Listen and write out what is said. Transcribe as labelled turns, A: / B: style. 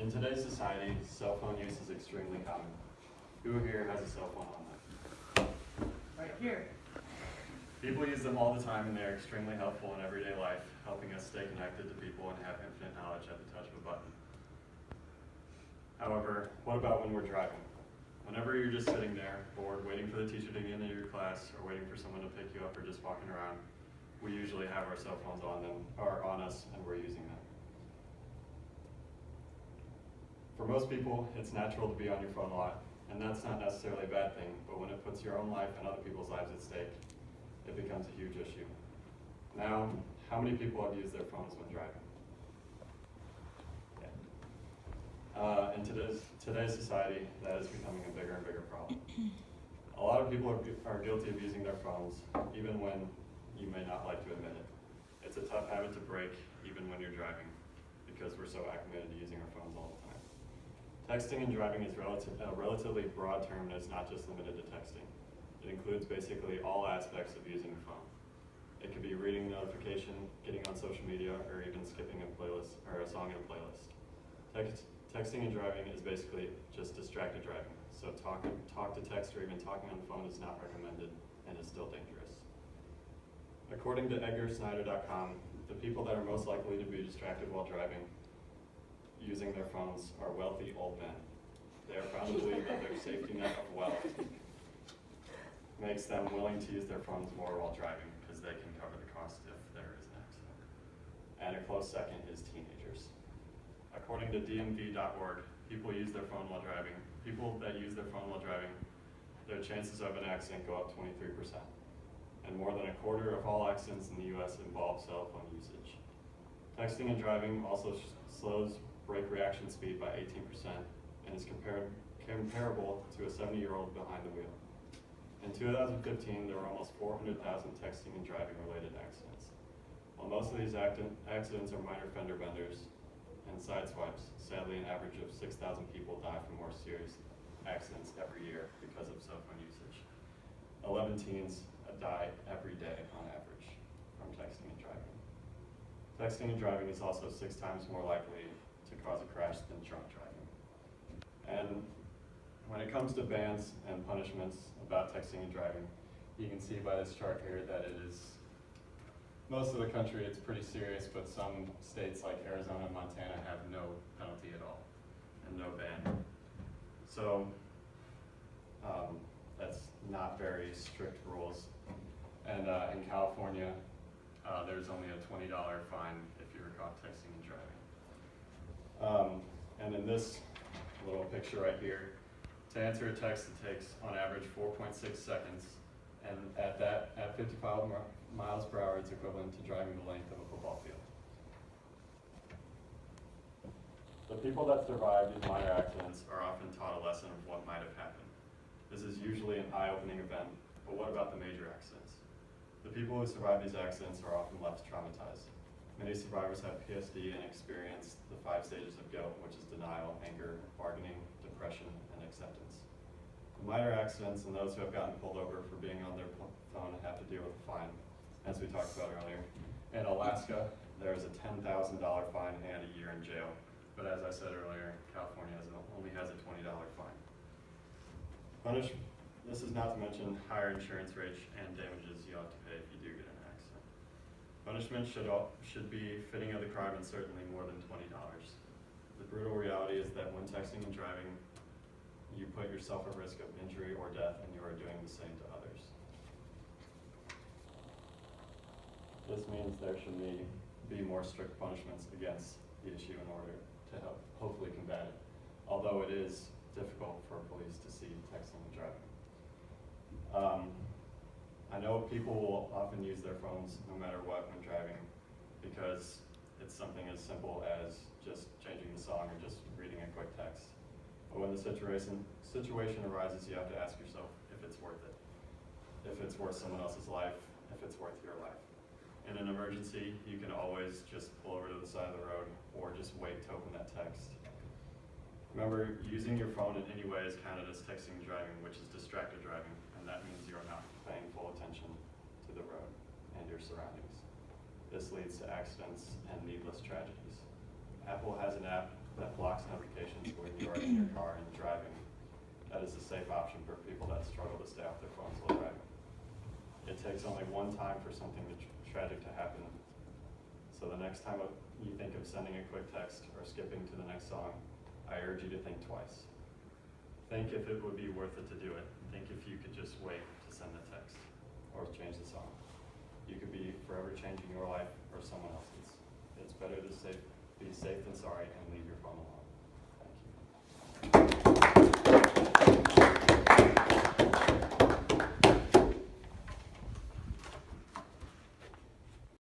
A: In today's society, cell phone use is extremely common. Who here has a cell phone on them?
B: Right here.
A: People use them all the time and they're extremely helpful in everyday life, helping us stay connected to people and have infinite knowledge at the touch of a button. However, what about when we're driving? Whenever you're just sitting there, bored, waiting for the teacher to get into your class, or waiting for someone to pick you up, or just walking around, we usually have our cell phones on them, or on us, and we're using them. For most people, it's natural to be on your phone a lot, and that's not necessarily a bad thing, but when it puts your own life and other people's lives at stake, it becomes a huge issue. Now, how many people have used their phones when driving? In today's society, that is becoming a bigger and bigger problem. A lot of people are guilty of using their phones, even when you may not like to admit it. It's a tough habit to break, even when you're driving, because we're so acclimated to using our phones all the time. Texting and driving is a relatively broad term and it's not just limited to texting. It includes basically all aspects of using a phone. It could be reading a notification, getting on social media, or even skipping a playlist or a song in a playlist. Texting and driving is basically just distracted driving. So talk to text or even talking on the phone is not recommended and is still dangerous. According to EdgarSnyder.com, the people that are most likely to be distracted while driving using their phones are wealthy old men. They are found to believe that their safety net of wealth makes them willing to use their phones more while driving because they can cover the cost if there is an accident. And a close second is teenagers. According to DMV.org, people that use their phone while driving, their chances of an accident go up 23%. And more than a quarter of all accidents in the US involve cell phone usage. Texting and driving also slows brake reaction speed by 18% and is comparable to a 70-year-old behind the wheel. In 2015, there were almost 400,000 texting and driving related accidents. While most of these accidents are minor fender benders and side swipes, sadly an average of 6,000 people die from more serious accidents every year because of cell phone usage. 11 teens die every day on average from texting and driving. Texting and driving is also 6 times more likely to cause a crash than drunk driving. And when it comes to bans and punishments about texting and driving, you can see by this chart here that it is, most of the country it's pretty serious, but some states like Arizona and Montana have no penalty at all and no ban. So that's not very strict rules. And in California, there's only a $20 fine if you were caught texting and driving. And in this little picture right here, to answer a text, it takes on average 4.6 seconds, and at 55 miles per hour, it's equivalent to driving the length of a football field. The people that survive these minor accidents are often taught a lesson of what might have happened. This is usually an eye-opening event, but what about the major accidents? The people who survive these accidents are often left traumatized. Many survivors have PSD and experience the 5 stages of guilt, which is denial, anger, bargaining, depression, and acceptance. The minor accidents and those who have gotten pulled over for being on their phone have to deal with a fine, as we talked about earlier. In Alaska, there is a $10,000 fine and a year in jail. But as I said earlier, California only has a $20 fine. This is not to mention higher insurance rates and damages you have to pay if you do get in an accident. Punishment should be fitting of the crime and certainly more than $20. The brutal reality is that when texting and driving, you put yourself at risk of injury or death, and you are doing the same to others. This means there should be more strict punishments against the issue in order to help hopefully combat it, although it is difficult for police to see texting and driving. I know people will often use their phones no matter what when driving because it's something as simple as just changing the song or just reading a quick text. But when the situation arises, you have to ask yourself if it's worth it, if it's worth someone else's life, if it's worth your life. In an emergency, you can always just pull over to the side of the road or just wait to open that text. Remember, using your phone in any way is counted as texting and driving, which is distracted driving, and that means you're not paying full attention to the road and your surroundings. This leads to accidents and needless tragedies. Apple has an app that blocks notifications when you are in your car and driving. That is a safe option for people that struggle to stay off their phones while driving. It takes only one time for something tragic to happen. So the next time you think of sending a quick text or skipping to the next song, I urge you to think twice. Think if it would be worth it to do it. Think if you could just wait to send the text or change the song. You could be forever changing your life or someone else's. It's better to be safe than sorry and leave your phone alone.